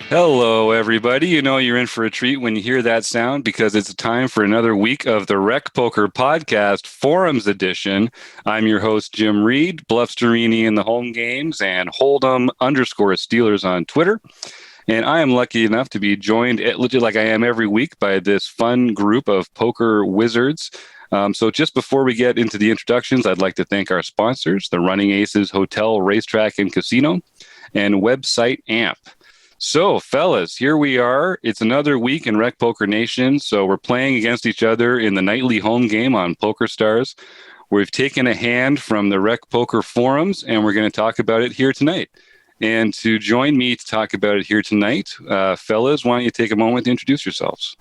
Hello, everybody. You know you're in for a treat when you hear that sound because it's time for another week of the Rec Poker Podcast Forums Edition. I'm your host, Jim Reed, Bluffsterini in the home games, and Hold'em_Steelers on Twitter. And I am lucky enough to be joined, legit like I am every week, by this fun group of poker wizards. So just before we get into the introductions, I'd like to thank our sponsors, the Running Aces Hotel, Racetrack, and Casino, and website AMP. So, fellas, here we are. It's another week in Rec Poker Nation. So we're playing against each other in the nightly home game on PokerStars. We've taken a hand from the Rec Poker forums, and we're going to talk about it here tonight. And to join me to talk about it here tonight, fellas, why don't you take a moment to introduce yourselves?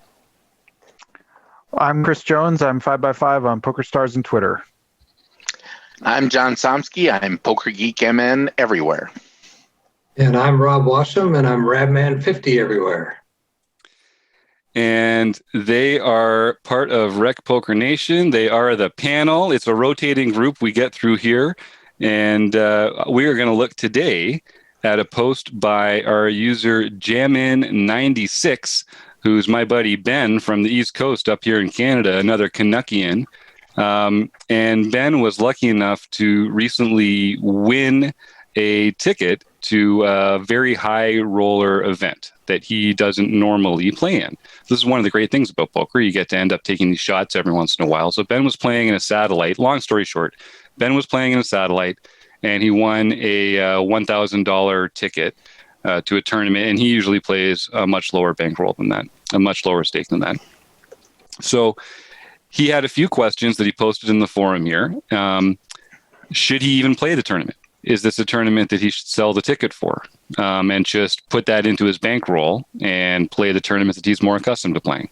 I'm Chris Jones. I'm 5x5 on PokerStars and Twitter. I'm John Somsky. I'm Poker Geek MN everywhere. And I'm Rob Washam, and I'm Radman50 everywhere. And they are part of Rec Poker Nation. They are the panel. It's a rotating group we get through here. And we are going to look today at a post by our user Jamin96, who's my buddy Ben from the East Coast up here in Canada, another Canuckian. And Ben was lucky enough to recently win a ticket to a very high roller event that he doesn't normally play in. This is one of the great things about poker. You get to end up taking these shots every once in a while. So Ben was playing in a satellite. Long story short, Ben was playing in a satellite, and he won a $1,000 ticket to a tournament. And he usually plays a much lower bankroll than that, a much lower stake than that. So he had a few questions that he posted in the forum here. Should he even play the tournament? Is this a tournament that he should sell the ticket for and just put that into his bankroll and play the tournament that he's more accustomed to playing?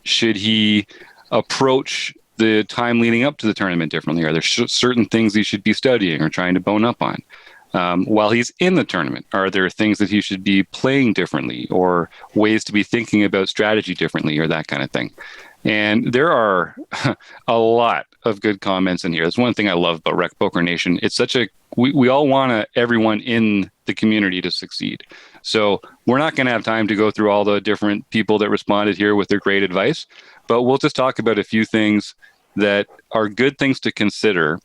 Should he approach the time leading up to the tournament differently? Are there certain things he should be studying or trying to bone up on? While he's in the tournament, are there things that he should be playing differently or ways to be thinking about strategy differently or that kind of thing? And there are a lot of good comments in here. That's one thing I love about Rec Poker Nation. It's such a, we all want everyone in the community to succeed. So we're not going to have time to go through all the different people that responded here with their great advice, but we'll just talk about a few things that are good things to consider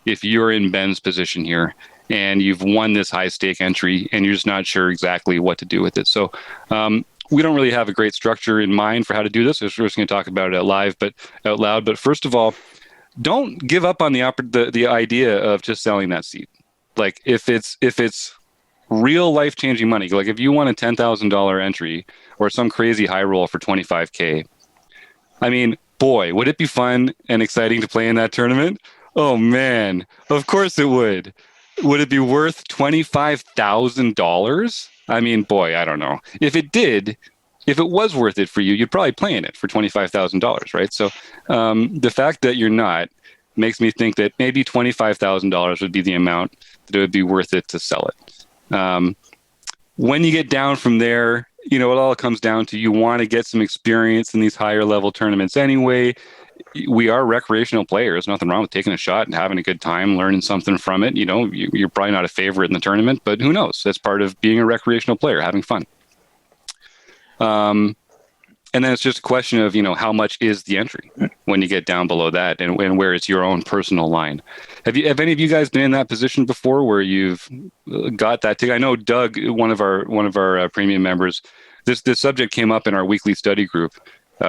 if you're in Ben's position here and you've won this high stake entry and you're just not sure exactly what to do with it. So, we don't really have a great structure in mind for how to do this. We're just going to talk about it out loud. But first of all, don't give up on the idea of just selling that seat. Like if it's real life changing money, like if you won a $10,000 entry or some crazy high roll for $25K, I mean, boy, would it be fun and exciting to play in that tournament? Oh man, of course it would. Would it be worth $25,000? I mean, boy, I don't know. If it was worth it for you, you'd probably play in it for $25,000, right? So the fact that you're not makes me think that maybe $25,000 would be the amount that it would be worth it to sell it. When you get down from there, you know, it all comes down to you want to get some experience in these higher level tournaments anyway. We are recreational players. Nothing wrong with taking a shot and having a good time, learning something from it. You know, you're probably not a favorite in the tournament, but who knows? That's part of being a recreational player, having fun. And then it's just a question of, you know, how much is the entry when you get down below that and where it's your own personal line. Have any of you guys been in that position before where you've got that ticket? I know Doug, one of our premium members, this subject came up in our weekly study group.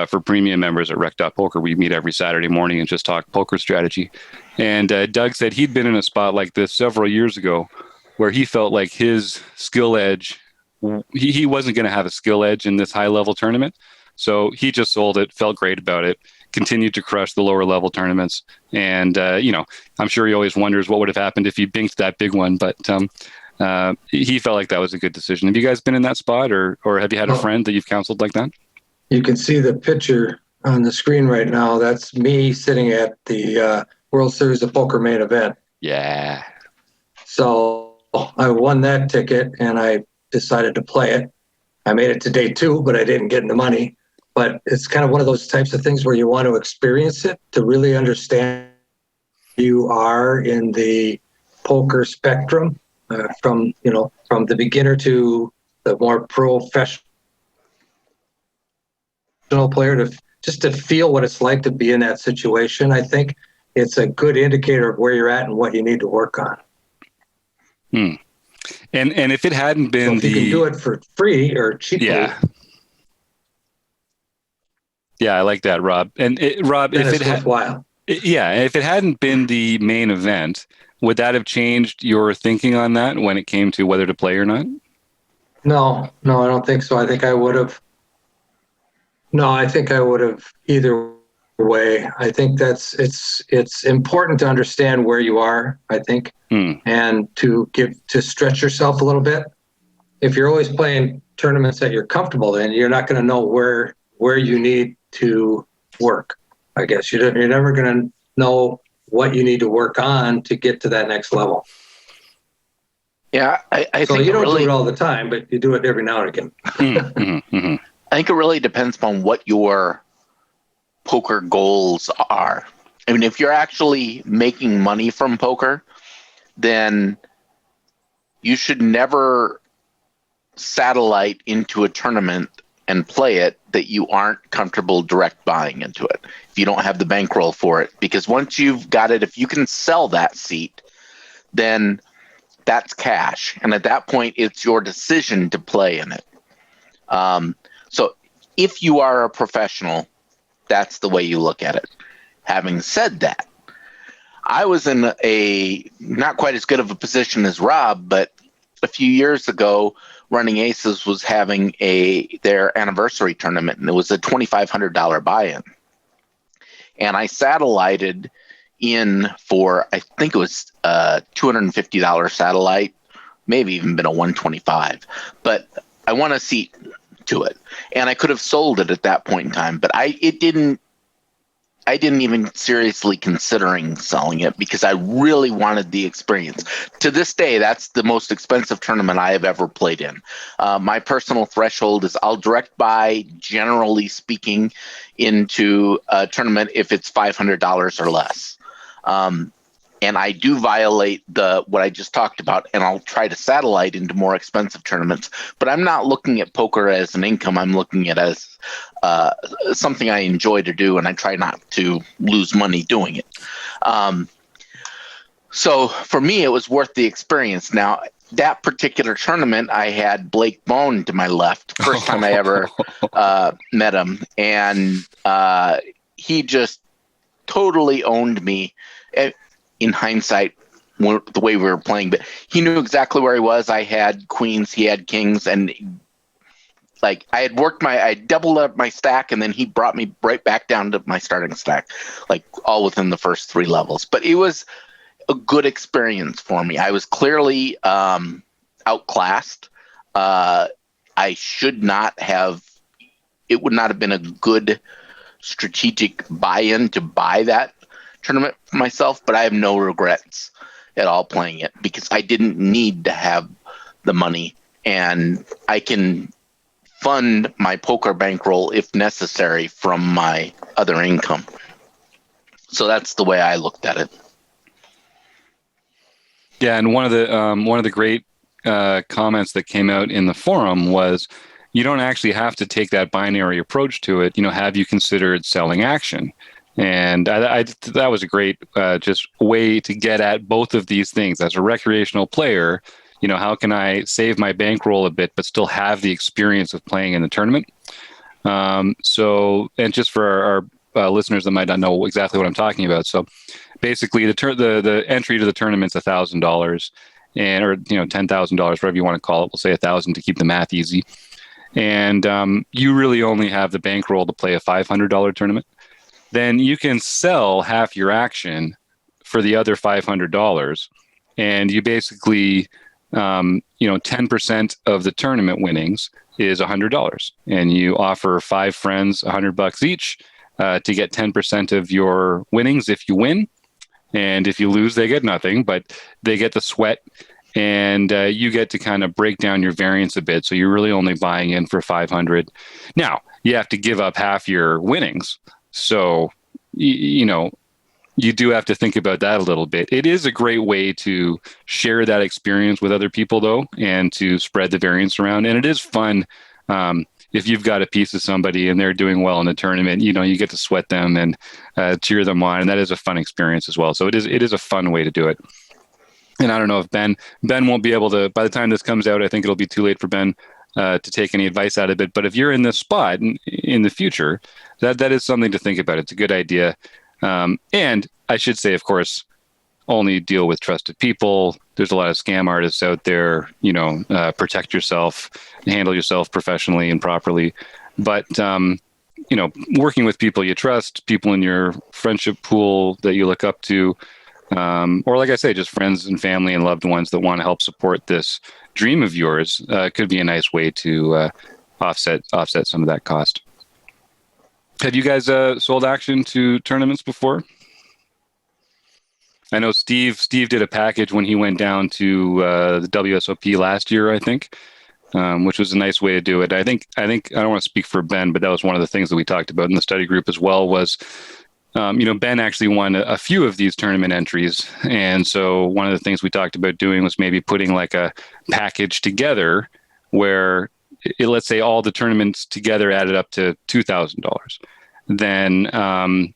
For premium members at Rec.Poker, we meet every Saturday morning and just talk poker strategy. And Doug said he'd been in a spot like this several years ago where he felt like his skill edge, he wasn't going to have a skill edge in this high-level tournament. So he just sold it, felt great about it, continued to crush the lower-level tournaments. And, you know, I'm sure he always wonders what would have happened if he binked that big one. But he felt like that was a good decision. Have you guys been in that spot or have you had a friend that you've counseled like that? You can see the picture on the screen right now. That's me sitting at the World Series of Poker main event. Yeah. So I won that ticket and I decided to play it. I made it to day 2, but I didn't get the money. But it's kind of one of those types of things where you want to experience it to really understand who you are in the poker spectrum from the beginner to the more professional player to feel what it's like to be in that situation. I think it's a good indicator of where you're at and what you need to work on. And if it hadn't been so if you can do it for free or cheaply, yeah, I like that, Rob. And Rob, then if it's worthwhile. If it hadn't been the main event, would that have changed your thinking on that when it came to whether to play or not? No, I don't think so. I think I would have. No, I think I would have either way. I think it's important to understand where you are, I think, and to stretch yourself a little bit. If you're always playing tournaments that you're comfortable in, you're not going to know where you need to work. I guess you're never going to know what you need to work on to get to that next level. Yeah, I so think you don't do it all the time, but you do it every now and again. I think it really depends upon what your poker goals are. I mean, if you're actually making money from poker, then you should never satellite into a tournament and play it that you aren't comfortable direct buying into it if you don't have the bankroll for it. Because once you've got it, if you can sell that seat, then that's cash. And at that point, it's your decision to play in it. So if you are a professional, that's the way you look at it. Having said that, I was in a not quite as good of a position as Rob, but a few years ago, Running Aces was having their anniversary tournament, and it was a $2,500 buy-in. And I satellited in for, I think it was a $250 satellite, maybe even been a $125, but I won a seat to it, and I could have sold it at that point in time, but I didn't even seriously considering selling it because I really wanted the experience. To this day, that's the most expensive tournament I have ever played in. My personal threshold is I'll direct buy, generally speaking, into a tournament if it's $500 or less. And I do violate what I just talked about, and I'll try to satellite into more expensive tournaments. But I'm not looking at poker as an income. I'm looking at it as something I enjoy to do, and I try not to lose money doing it. So for me, it was worth the experience. Now, that particular tournament, I had Blake Bone to my left, first time I ever met him, and he just totally owned me. In hindsight, the way we were playing, but he knew exactly where he was. I had queens, he had kings, and like I doubled up my stack, and then he brought me right back down to my starting stack, like all within the first 3 levels. But it was a good experience for me. I was clearly outclassed. I should not have. It would not have been a good strategic buy-in to buy that tournament for myself, but I have no regrets at all playing it because I didn't need to have the money, and I can fund my poker bankroll if necessary from my other income. So that's the way I looked at it. Yeah, and one of the great comments that came out in the forum was, you don't actually have to take that binary approach to it. Have you considered selling action? And I that was a great just way to get at both of these things. As a recreational player, how can I save my bankroll a bit but still have the experience of playing in the tournament? So, and just for our listeners that might not know exactly what I'm talking about. So basically the entry to the tournament's $1,000 or $10,000, whatever you want to call it. We'll say 1,000 to keep the math easy. And you really only have the bankroll to play a $500 tournament. Then you can sell half your action for the other $500, and you basically, 10% of the tournament winnings is $100, and you offer 5 friends $100 each to get 10% of your winnings if you win, and if you lose, they get nothing, but they get the sweat, and you get to kind of break down your variance a bit. So you're really only buying in for 500. Now you have to give up half your winnings. So, you do have to think about that a little bit. It is a great way to share that experience with other people, though, and to spread the variance around. And it is fun. If you've got a piece of somebody and they're doing well in the tournament, you know, you get to sweat them and cheer them on, and that is a fun experience as well. So it is a fun way to do it. And I don't know if Ben won't be able to, by the time this comes out, I think it'll be too late for Ben to take any advice out of it. But if you're in this spot in the future, that is something to think about. It's a good idea. And I should say, of course, only deal with trusted people. There's a lot of scam artists out there. You know, protect yourself, handle yourself professionally and properly. But you know, working with people you trust, people in your friendship pool that you look up to, or like I say, just friends and family and loved ones that want to help support this dream of yours, could be a nice way to offset some of that cost. Have you guys sold action to tournaments before? I know Steve did a package when he went down to the WSOP last year, I think, which was a nice way to do it. I think I don't want to speak for Ben, but that was one of the things that we talked about in the study group as well. Was you know, Ben actually won a few of these tournament entries, and so one of the things we talked about doing was maybe putting like a package together where, let's say, all the tournaments together added up to $2,000. Then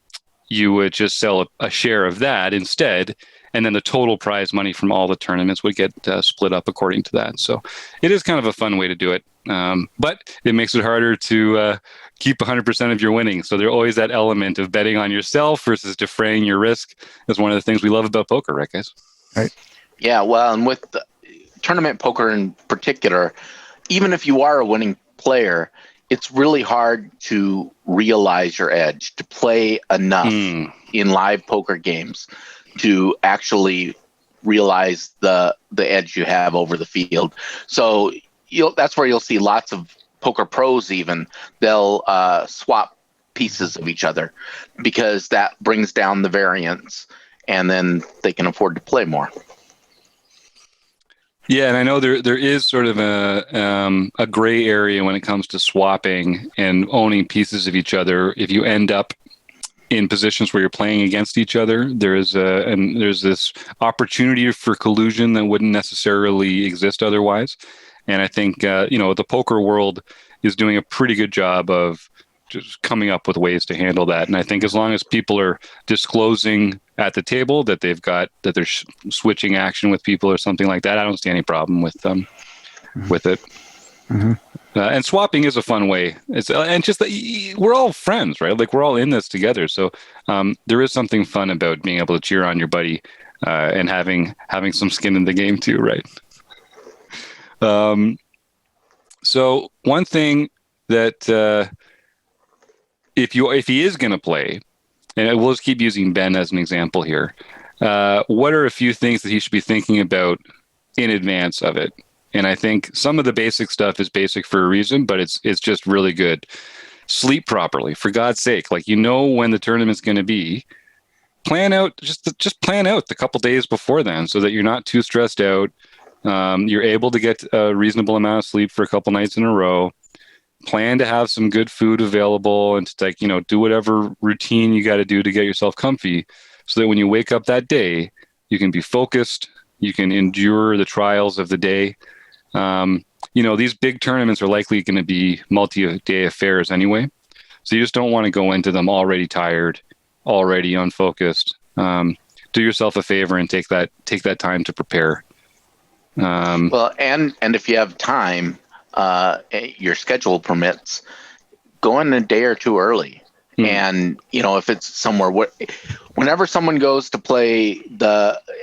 you would just sell a share of that instead, and then the total prize money from all the tournaments would get split up according to that. So it is kind of a fun way to do it, but it makes it harder to keep 100% of your winnings. So there's always that element of betting on yourself versus defraying your risk. That's one of the things we love about poker, right, guys? Right. Yeah, well, and with the tournament poker in particular, even if you are a winning player, it's really hard to realize your edge, to play enough in live poker games to actually realize the edge you have over the field. So that's where you'll see lots of poker pros even. They'll swap pieces of each other because that brings down the variance, and then they can afford to play more. Yeah, and I know there is sort of a gray area when it comes to swapping and owning pieces of each other. If you end up in positions where you're playing against each other, there's this opportunity for collusion that wouldn't necessarily exist otherwise. And I think you know, the poker world is doing a pretty good job of just coming up with ways to handle that. And I think as long as people are disclosing at the table that they're switching action with people or something like that, I don't see any problem with with it. Mm-hmm. And swapping is a fun way. And just we're all friends, right? Like, we're all in this together. So there is something fun about being able to cheer on your buddy and having some skin in the game too, right? So one thing that if he is going to play, and we'll just keep using Ben as an example here, what are a few things that he should be thinking about in advance of it? And I think some of the basic stuff is basic for a reason, but it's just really good. Sleep properly, for God's sake. Like, you know when the tournament's going to be. Plan out, just plan out the couple days before then so that you're not too stressed out. You're able to get a reasonable amount of sleep for a couple nights in a row. Plan to have some good food available and to, like, you know, do whatever routine you got to do to get yourself comfy so that when you wake up that day, you can be focused, you can endure the trials of the day. You know, these big tournaments are likely going to be multi-day affairs anyway. So you just don't want to go into them already tired, already unfocused. Do yourself a favor and take that time to prepare. Well, and if you have time, your schedule permits, go in a day or two early. And, you know, if it's somewhere whenever someone goes to play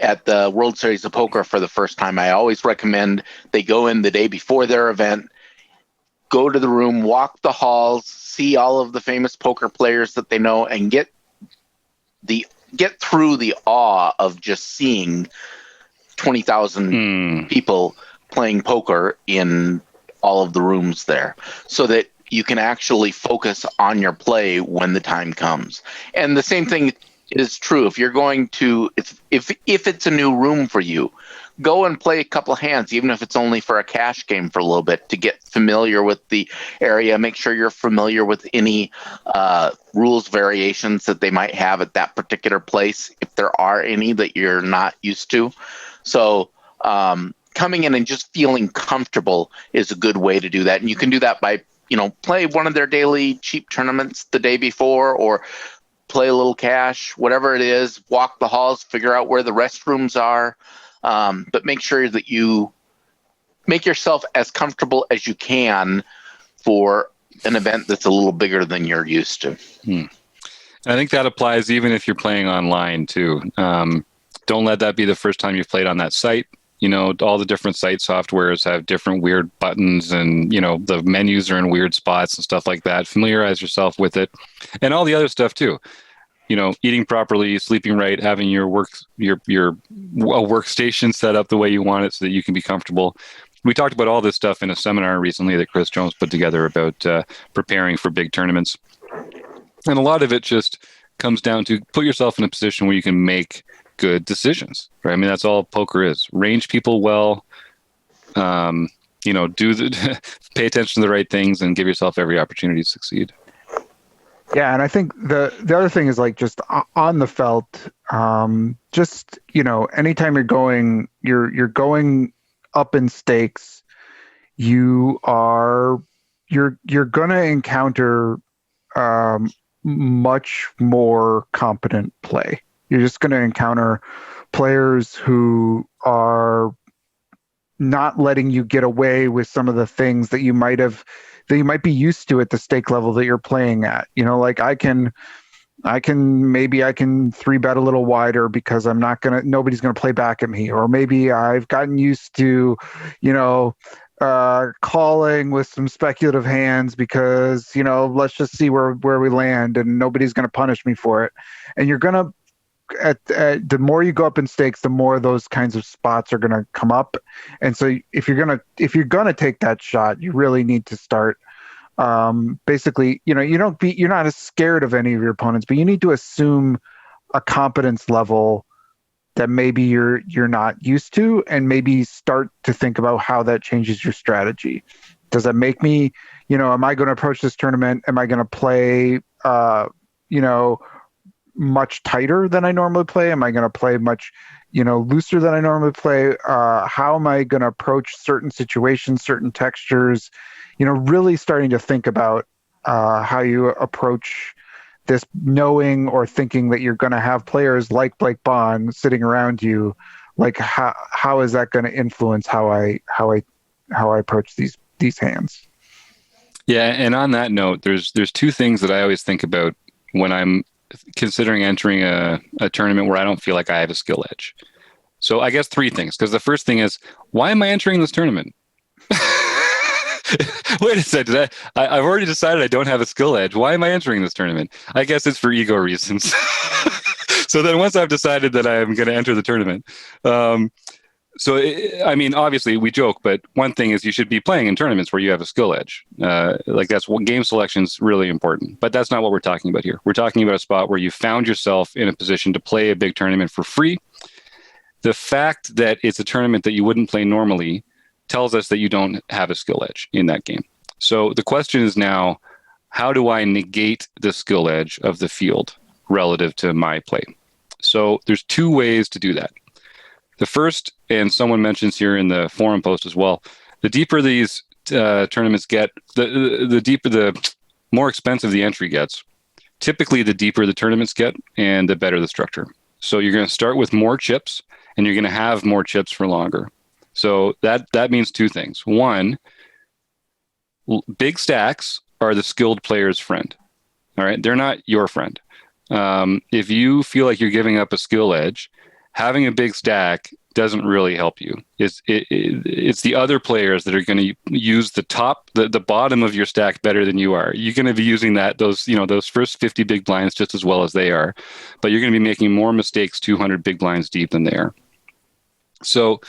at the World Series of Poker for the first time, I always recommend they go in the day before their event, go to the room, walk the halls, see all of the famous poker players that they know, and get through the awe of just seeing 20,000 people playing poker in all of the rooms there, so that you can actually focus on your play when the time comes. And the same thing is true. If you're going to, if it's a new room for you, go and play a couple of hands, even if it's only for a cash game for a little bit, to get familiar with the area. Make sure you're familiar with any rules variations that they might have at that particular place, if there are any that you're not used to. So coming in and just feeling comfortable is a good way to do that. And you can do that by, play one of their daily cheap tournaments the day before, or play a little cash, whatever it is, walk the halls, figure out where the restrooms are. But make sure that you make yourself as comfortable as you can for an event that's a little bigger than you're used to. I think that applies even if you're playing online too. Don't let that be the first time you've played on that site. All the different site softwares have different weird buttons, and, the menus are in weird spots and stuff like that. Familiarize yourself with it, and all the other stuff too. Eating properly, sleeping right, having your workstation set up the way you want it so that you can be comfortable. We talked about all this stuff in a seminar recently that Chris Jones put together about preparing for big tournaments. And a lot of it just comes down to put yourself in a position where you can make good decisions, right? I mean, that's all poker is. Range people well, pay attention to the right things, and give yourself every opportunity to succeed. Yeah, and I think the other thing is, like, just on the felt, anytime you're going up in stakes, you're gonna encounter much more competent play. You're just going to encounter players who are not letting you get away with some of the things that you might be used to at the stake level that you're playing at. Like I can 3-bet a little wider because nobody's going to play back at me. Or maybe I've gotten used to, calling with some speculative hands because, let's just see where we land and nobody's going to punish me for it. And you're going to, the more you go up in stakes, the more those kinds of spots are going to come up. And so if you're going to take that shot, you really need to start basically, you're not as scared of any of your opponents, but you need to assume a competence level that maybe you're not used to, and maybe start to think about how that changes your strategy. Does that make me, am I going to approach this tournament? Am I going to play, much tighter than I normally play? Am I going to play much, looser than I normally play? How am I going to approach certain situations, certain textures? Really starting to think about how you approach this, knowing or thinking that you're going to have players like Blake Bond sitting around you. Like how is that going to influence how I approach these hands? Yeah, and on that note, there's two things that I always think about when I'm considering entering a tournament where I don't feel like I have a skill edge. So I guess three things, because the first thing is, why am I entering this tournament? Wait a second, I've already decided I don't have a skill edge. Why am I entering this tournament? I guess it's for ego reasons. So then once I've decided that I'm going to enter the tournament, obviously we joke, but one thing is you should be playing in tournaments where you have a skill edge. That's what game selection is really important, but that's not what we're talking about here. We're talking about a spot where you found yourself in a position to play a big tournament for free. The fact that it's a tournament that you wouldn't play normally tells us that you don't have a skill edge in that game. So the question is now, how do I negate the skill edge of the field relative to my play? So there's two ways to do that. The first, and someone mentions here in the forum post as well, the deeper these tournaments get, the more expensive the entry gets. Typically, the deeper the tournaments get and the better the structure. So you're going to start with more chips, and you're going to have more chips for longer. So that means two things. One, big stacks are the skilled player's friend. All right, they're not your friend. If you feel like you're giving up a skill edge, having a big stack doesn't really help you. It's the other players that are going to use the bottom of your stack better than you are. You're going to be using those first 50 big blinds just as well as they are, but you're going to be making more mistakes 200 big blinds deep than they are. So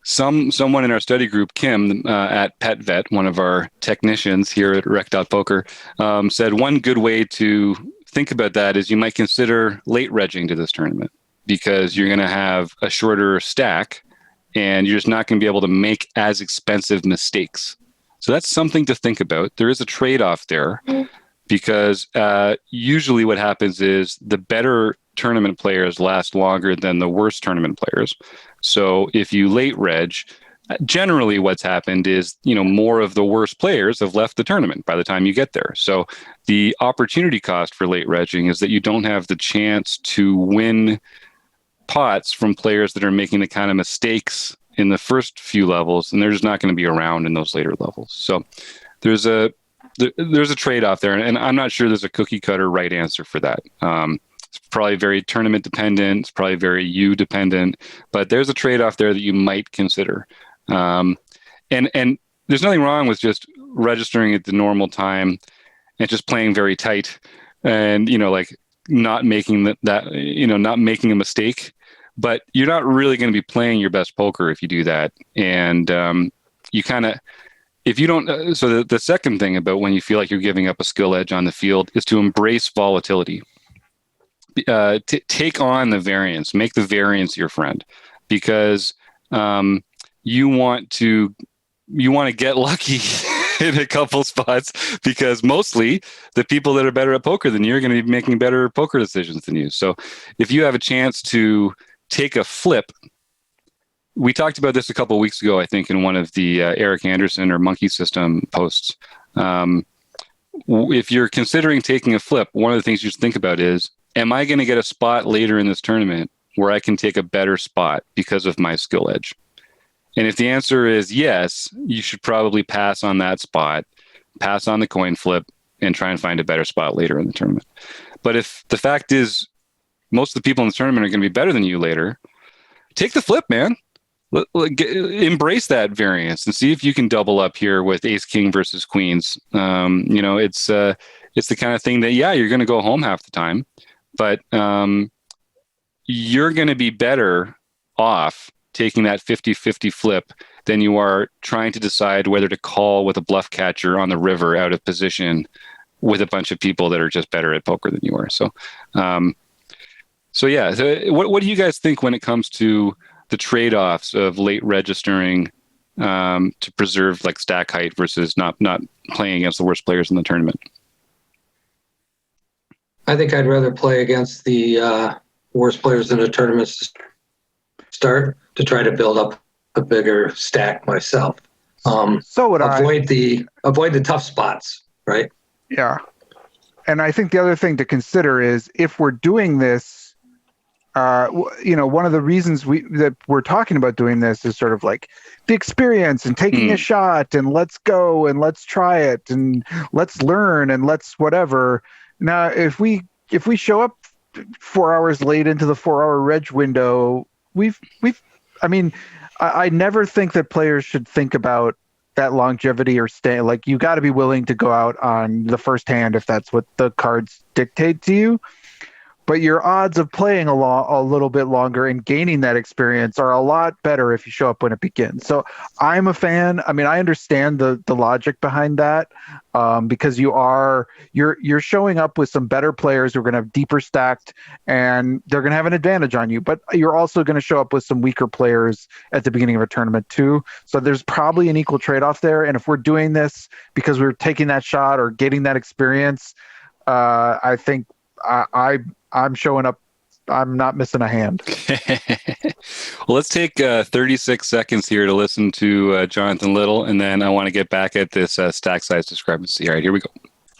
someone in our study group, Kim at PetVet, one of our technicians here at Rec.Poker, said one good way to think about that is you might consider late regging to this tournament because you're going to have a shorter stack and you're just not going to be able to make as expensive mistakes. So that's something to think about. There is a trade-off there because usually what happens is the better tournament players last longer than the worst tournament players. So if you late reg, generally what's happened is, more of the worst players have left the tournament by the time you get there. So the opportunity cost for late regging is that you don't have the chance to win pots from players that are making the kind of mistakes in the first few levels, and they're just not going to be around in those later levels. So there's a trade-off there, and I'm not sure there's a cookie cutter right answer for that. It's probably very tournament dependent. It's probably very you dependent, but there's a trade-off there that you might consider. And there's nothing wrong with just registering at the normal time and just playing very tight and, not making not making a mistake, but you're not really going to be playing your best poker if you do that. And you kind of, if you don't, so the second thing about when you feel like you're giving up a skill edge on the field is to embrace volatility. Take on the variance, make the variance your friend, because you want to get lucky in a couple spots, because mostly the people that are better at poker than you are going to be making better poker decisions than you. So if you have a chance to take a flip, we talked about this a couple of weeks ago, I think, in one of the Eric Anderson or Monkey System posts. If you're considering taking a flip, one of the things you should think about is, am I going to get a spot later in this tournament where I can take a better spot because of my skill edge? And if the answer is yes, you should probably pass on that spot, pass on the coin flip, and try and find a better spot later in the tournament. But if the fact is most of the people in the tournament are going to be better than you later, take the flip, man. Embrace that variance and see if you can double up here with ace king versus queens. It's the kind of thing that, you're going to go home half the time, but you're going to be better off taking that 50-50 flip than you are trying to decide whether to call with a bluff catcher on the river out of position with a bunch of people that are just better at poker than you are. So what do you guys think when it comes to the trade-offs of late registering to preserve like stack height versus not playing against the worst players in the tournament? I think I'd rather play against the worst players in the tournaments to start, to try to build up a bigger stack myself. So would avoid the tough spots, right? Yeah. And I think the other thing to consider is if we're doing this, one of the reasons that we're talking about doing this is sort of like the experience and taking a shot and let's go and let's try it and let's learn and let's whatever. Now, if we show up 4 hours late into the 4-hour reg window, I never think that players should think about that longevity or stay. Like, you got to be willing to go out on the first hand if that's what the cards dictate to you. But your odds of playing a little bit longer and gaining that experience are a lot better if you show up when it begins. So I'm a fan. I mean, I understand the logic behind that because you're showing up with some better players who are going to have deeper stacked and they're going to have an advantage on you. But you're also going to show up with some weaker players at the beginning of a tournament too. So there's probably an equal trade-off there. And if we're doing this because we're taking that shot or getting that experience, I think I'm showing up. I'm not missing a hand. Well, let's take 36 seconds here to listen to Jonathan Little, and then I want to get back at this stack size discrepancy. All right, here we go.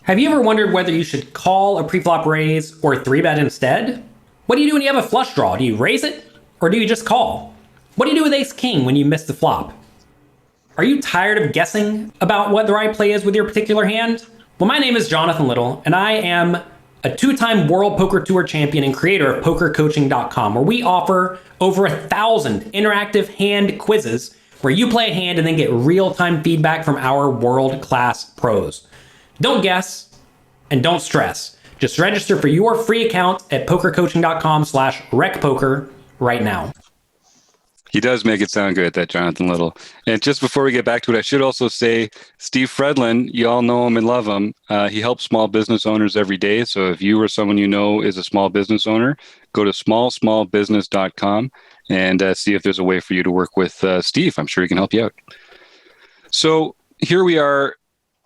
Have you ever wondered whether you should call a preflop raise or 3-bet instead? What do you do when you have a flush draw? Do you raise it or do you just call? What do you do with ace king when you miss the flop? Are you tired of guessing about what the right play is with your particular hand? Well, my name is Jonathan Little, and I am a 2-time World Poker Tour champion and creator of PokerCoaching.com, where we offer over 1,000 interactive hand quizzes where you play a hand and then get real-time feedback from our world-class pros. Don't guess and don't stress. Just register for your free account at PokerCoaching.com/RecPoker right now. He does make it sound good, that Jonathan Little. And just before we get back to it, I should also say Steve Fredlin, you all know him and love him. He helps small business owners every day. So if you or someone you know is a small business owner, go to smallbusiness.com and see if there's a way for you to work with Steve. I'm sure he can help you out. So here we are.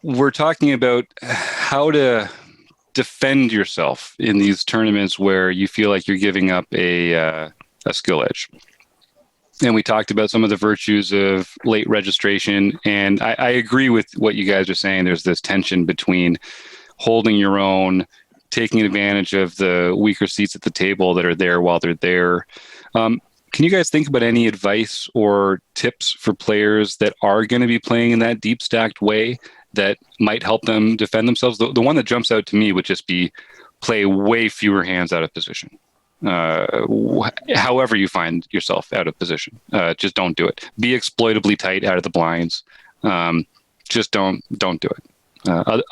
We're talking about how to defend yourself in these tournaments where you feel like you're giving up a skill edge. And we talked about some of the virtues of late registration. And I agree with what you guys are saying. There's this tension between holding your own, taking advantage of the weaker seats at the table that are there while they're there. Can you guys think about any advice or tips for players that are going to be playing in that deep stacked way that might help them defend themselves? The one that jumps out to me would just be play way fewer hands out of position. However you find yourself out of position, just don't do it. Be exploitably tight out of the blinds. Just don't do it.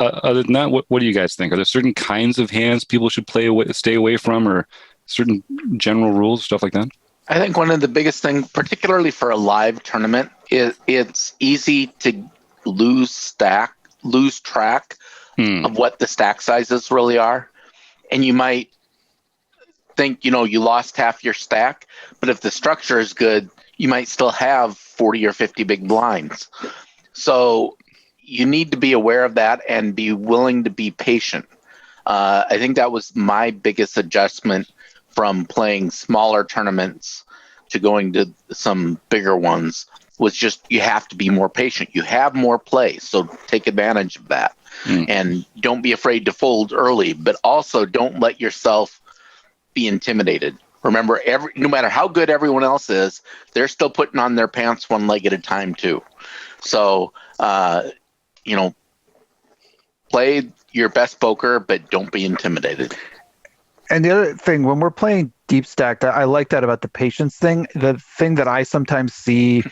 Other than that, what do you guys think? Are there certain kinds of hands people should stay away from, or certain general rules, stuff like that? I think one of the biggest things, particularly for a live tournament, is it's easy to lose track of what the stack sizes really are. And you might think, you lost half your stack, but if the structure is good, you might still have 40 or 50 big blinds. So you need to be aware of that and be willing to be patient. I think that was my biggest adjustment from playing smaller tournaments to going to some bigger ones, was just you have to be more patient. You have more play, so take advantage of that. And don't be afraid to fold early, but also don't let yourself be intimidated. Remember, no matter how good everyone else is, they're still putting on their pants one leg at a time too. So, play your best poker, but don't be intimidated. And the other thing, when we're playing deep stacked, I like that about the patience thing. The thing that I sometimes see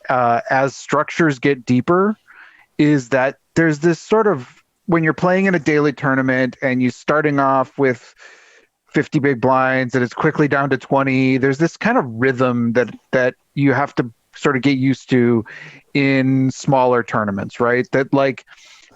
as structures get deeper is that there's this sort of, when you're playing in a daily tournament and you're starting off with 50 big blinds and it's quickly down to 20, there's this kind of rhythm that you have to sort of get used to in smaller tournaments, right? That like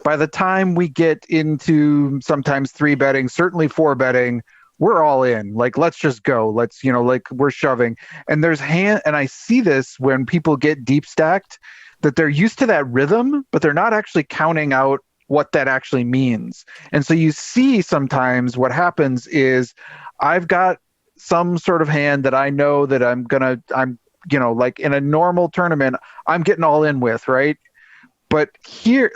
by the time we get into sometimes 3-betting, certainly 4-betting, we're all in. Like, let's just go. Let's, like we're shoving. And and I see this when people get deep stacked, that they're used to that rhythm, but they're not actually counting out what that actually means. And so you see sometimes what happens is I've got some sort of hand that I know that I'm like in a normal tournament, I'm getting all in with, right? But here,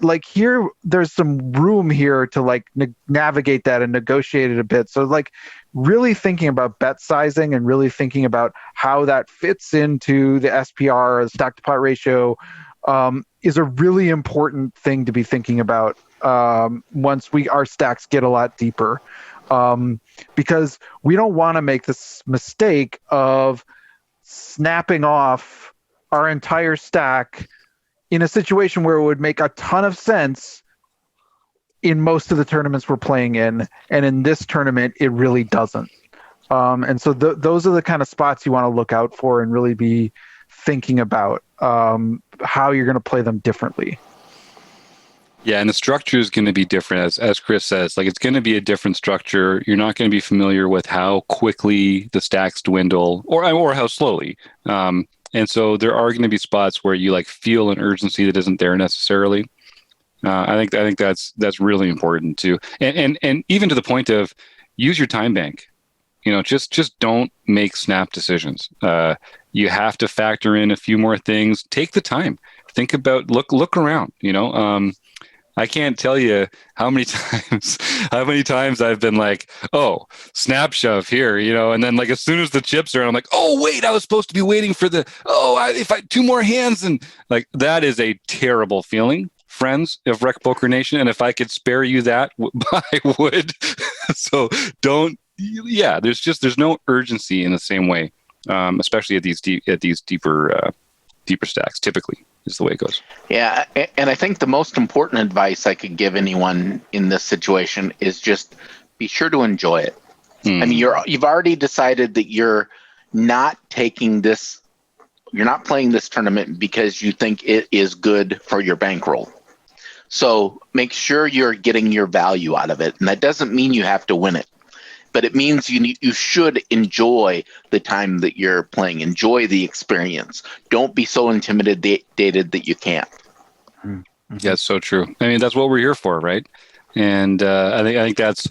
there's some room here to like navigate that and negotiate it a bit. So like really thinking about bet sizing and really thinking about how that fits into the SPR, the stack to pot ratio, is a really important thing to be thinking about once our stacks get a lot deeper. Because we don't want to make this mistake of snapping off our entire stack in a situation where it would make a ton of sense in most of the tournaments we're playing in. And in this tournament, it really doesn't. And so those are the kind of spots you want to look out for and really be thinking about how you're going to play them differently. Yeah, and the structure is going to be different, as Chris says. Like, it's going to be a different structure. You're not going to be familiar with how quickly the stacks dwindle, or how slowly. And so there are going to be spots where you like feel an urgency that isn't there necessarily. I think that's really important too. And even to the point of use your time bank. Just don't make snap decisions. You have to factor in a few more things. Take the time. Think about look around. I can't tell you how many times I've been like, oh, snap shove here, and then like as soon as the chips are in, I'm like, oh wait, I was supposed to be waiting for if I 2 more hands, and like that is a terrible feeling, friends of Rec Poker Nation. And if I could spare you that, I would. So there's no urgency in the same way, especially at these deeper stacks. Typically, is the way it goes. Yeah, and I think the most important advice I could give anyone in this situation is just be sure to enjoy it. I mean, you've already decided that you're not taking this playing this tournament because you think it is good for your bankroll. So make sure you're getting your value out of it. And that doesn't mean you have to win it, but it means you should enjoy the time that you're playing, enjoy the experience. Don't be so intimidated that you can't. Yeah, it's so true. I mean, that's what we're here for, right? And I think that's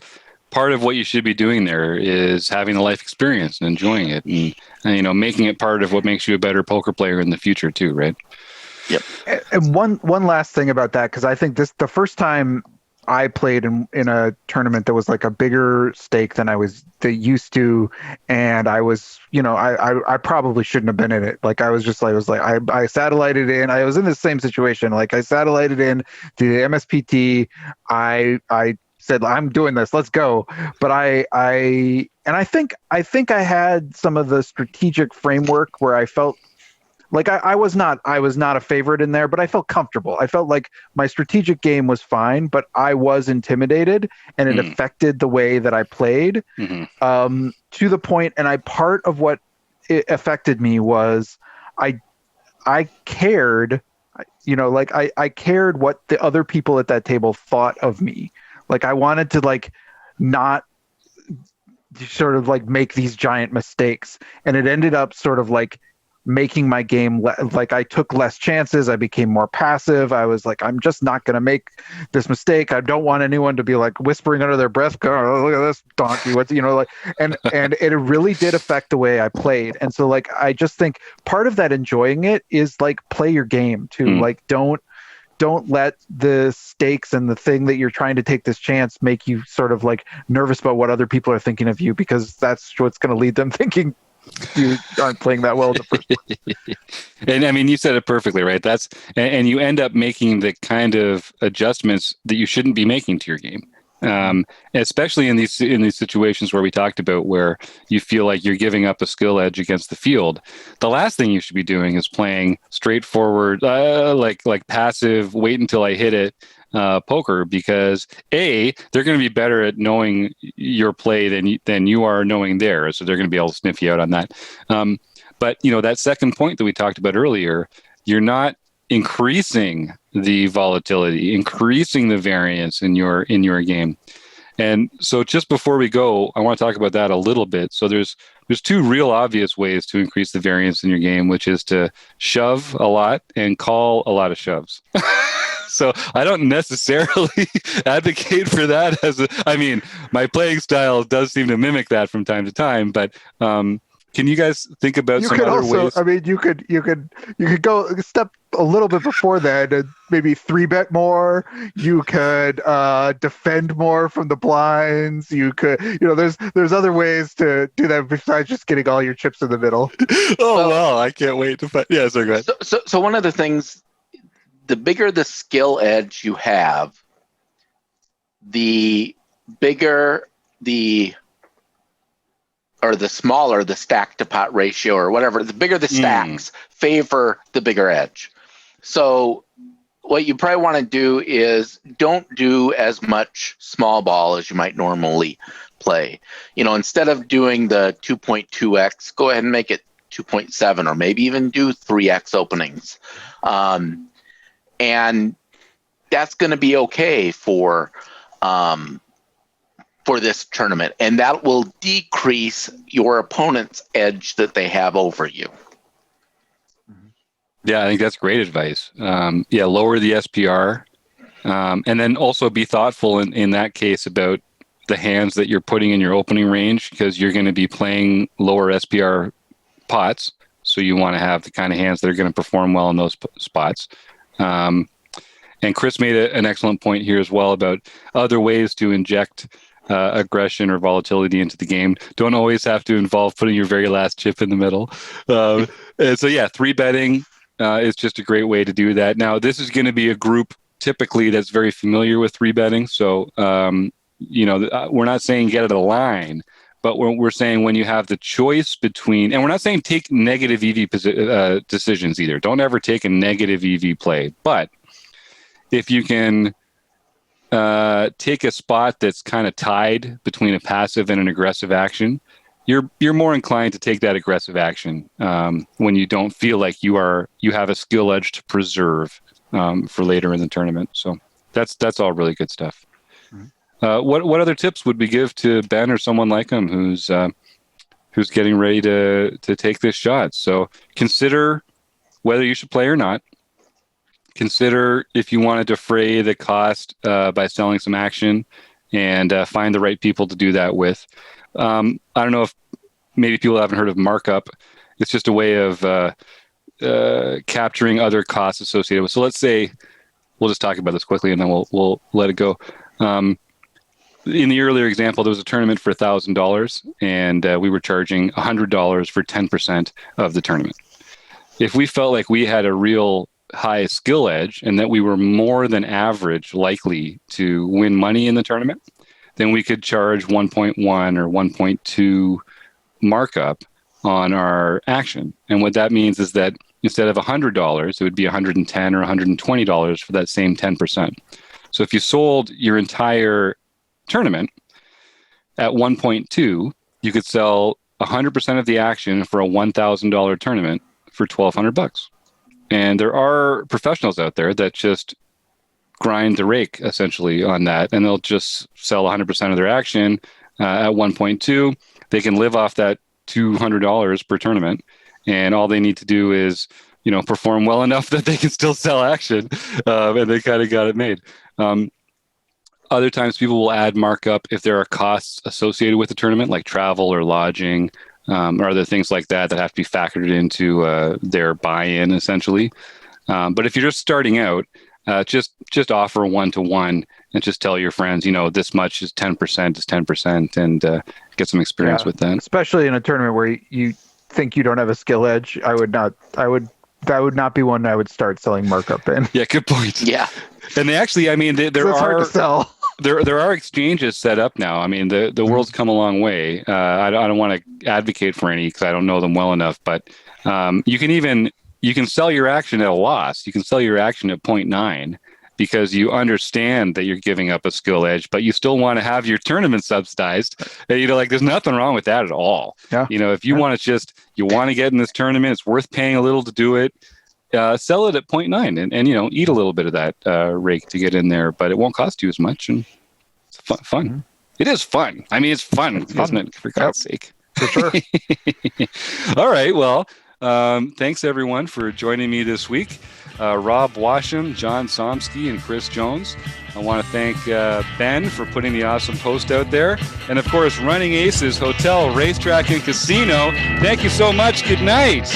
part of what you should be doing there, is having the life experience and enjoying it, and making it part of what makes you a better poker player in the future too, right? Yep. And one last thing about that, because I think the first time I played in a tournament that was like a bigger stake than I was used to, and I was, I probably shouldn't have been in it. Like I satellited in. I was in the same situation. Like I satellited in to the MSPT. I said, I'm doing this. Let's go. But I think I had some of the strategic framework where I felt like I was not a favorite in there, but I felt comfortable. I felt like my strategic game was fine, but I was intimidated, and it affected the way that I played, to the point. And part of what it affected me was I cared, I cared what the other people at that table thought of me. Like I wanted to not sort of make these giant mistakes, and it ended up sort of making my game I took less chances. I became more passive. I was like, I'm just not going to make this mistake. I don't want anyone to be whispering under their breath, oh, look at this donkey. What's and it really did affect the way I played. And so I just think part of that enjoying it is play your game too. Don't let the stakes and the thing that you're trying to take this chance make you sort of nervous about what other people are thinking of you, because that's what's going to lead them thinking you aren't playing that well in the first place. And I mean, you said it perfectly, right? And you end up making the kind of adjustments that you shouldn't be making to your game. Especially in these situations where we talked about, where you feel like you're giving up a skill edge against the field. The last thing you should be doing is playing straightforward, like passive, wait until I hit it poker, because they're going to be better at knowing your play than you are knowing theirs, so they're going to be able to sniff you out on that. But that second point that we talked about earlier, you're not increasing the volatility, increasing the variance in your game. And so just before we go, I want to talk about that a little bit. So there's two real obvious ways to increase the variance in your game, which is to shove a lot and call a lot of shoves. So I don't necessarily advocate for that my playing style does seem to mimic that from time to time, but can you guys think about some other ways? I mean, you could go a step a little bit before that and maybe 3-bet more. You could defend more from the blinds. You could, there's other ways to do that besides just getting all your chips in the middle. Well, I can't wait to find. Yeah, so go ahead. So one of the things, the bigger the skill edge you have, the bigger the smaller the stack to pot ratio, or whatever, the bigger the stacks favor the bigger edge. So what you probably want to do is don't do as much small ball as you might normally play. Instead of doing the 2.2x, go ahead and make it 2.7, or maybe even do 3x openings. And that's going to be okay for this tournament, and that will decrease your opponent's edge that they have over you. Yeah, I think that's great advice. Lower the SPR, and then also be thoughtful in that case about the hands that you're putting in your opening range, because you're going to be playing lower SPR pots, so you want to have the kind of hands that are going to perform well in those spots. And Chris made an excellent point here as well about other ways to inject aggression or volatility into the game. Don't always have to involve putting your very last chip in the middle. And so 3-betting is just a great way to do that. Now, this is going to be a group typically that's very familiar with 3-betting. So, we're not saying get it a line, but we're saying when you have the choice between, and we're not saying take negative EV decisions either. Don't ever take a negative EV play. But if you can take a spot that's kind of tied between a passive and an aggressive action, you're more inclined to take that aggressive action when you don't feel like you have a skill edge to preserve for later in the tournament. So that's all really good stuff. What other tips would we give to Ben or someone like him who's getting ready to take this shot? So consider whether you should play or not. Consider if you want to defray the cost by selling some action, and find the right people to do that with. I don't know if maybe people haven't heard of markup. It's just a way of capturing other costs associated with. So let's say we'll just talk about this quickly, and then we'll let it go. In the earlier example, there was a tournament for $1,000, and we were charging $100 for 10% of the tournament. If we felt like we had a real high skill edge and that we were more than average likely to win money in the tournament, then we could charge 1.1 or 1.2 markup on our action. And what that means is that instead of $100, it would be $110 or $120 for that same 10%. So if you sold your entire tournament at 1.2, you could sell 100% of the action for a $1,000 tournament for $1,200. And there are professionals out there that just grind the rake essentially on that, and they'll just sell 100% of their action at 1.2. They can live off that $200 per tournament, and all they need to do is, perform well enough that they can still sell action, and they kind of got it made. Other times, people will add markup if there are costs associated with the tournament, like travel or lodging. Or other things like that have to be factored into their buy-in, essentially. But if you're just starting out, just offer 1-to-1 and just tell your friends, this much is 10% is 10%, and get some experience with that. Especially in a tournament where you think you don't have a skill edge, that would not be one I would start selling markup in. Yeah, good point. Yeah. And they actually, there It's hard to sell. There are exchanges set up now. I mean, the world's come a long way. I don't want to advocate for any because I don't know them well enough, but you can sell your action at a loss. You can sell your action at 0.9 because you understand that you're giving up a skill edge, but you still want to have your tournament subsidized. And, there's nothing wrong with that at all. Yeah. If you want to you want to get in this tournament, it's worth paying a little to do it. Sell it at 0.9 and eat a little bit of that rake to get in there, but it won't cost you as much, and it's fun. Mm-hmm. It is fun. I mean, it's fun, isn't it? For God's sake. For sure. All right. Well, thanks everyone for joining me this week. Rob Washam, John Somsky, and Chris Jones. I want to thank Ben for putting the awesome post out there. And of course, Running Aces Hotel, Racetrack, and Casino. Thank you so much. Good night.